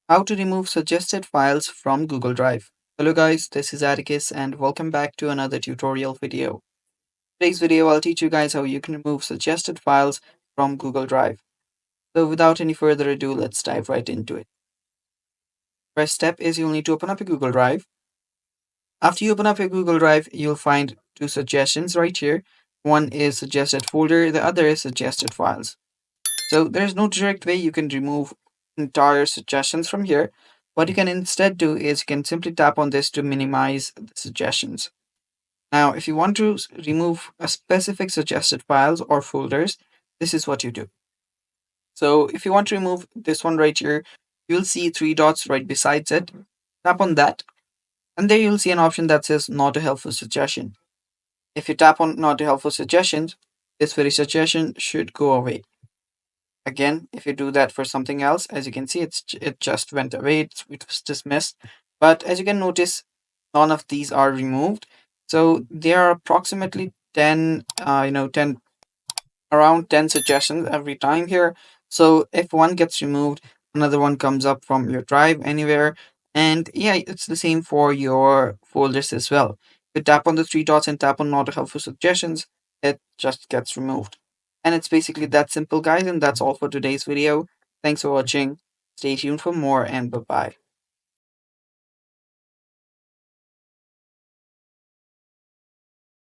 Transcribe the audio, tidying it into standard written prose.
How to remove suggested files from Google Drive. Hello guys, this is Atticus and welcome back to another tutorial video. Today's video I'll teach you guys how you can remove suggested files from Google Drive. So without any further ado, let's dive right into it. First step is you'll need to open up your Google Drive. After you open up your Google Drive, you'll find two suggestions right here. One is suggested folder, the other is suggested files. So there's no direct way you can remove entire suggestions from here. What you can instead do is you can simply tap on this to minimize the suggestions. Now, if you want to remove a specific suggested files or folders, this is what you do. So if you want to remove this one right here, you'll see three dots right besides it. Tap on that, and there you'll see an option that says not a helpful suggestion. If you tap on not a helpful suggestions, this very suggestion should go away. Again, if you do that for something else, as you can see, it just went away. It was dismissed. But as you can notice, none of these are removed. So there are approximately 10, 10 around 10 suggestions every time here. So if one gets removed, another one comes up from your drive anywhere. And yeah, it's the same for your folders as well. If you tap on the three dots and tap on not helpful suggestions, it just gets removed. And it's basically that simple, guys. And that's all for today's video. Thanks for watching. Stay tuned for more and bye bye.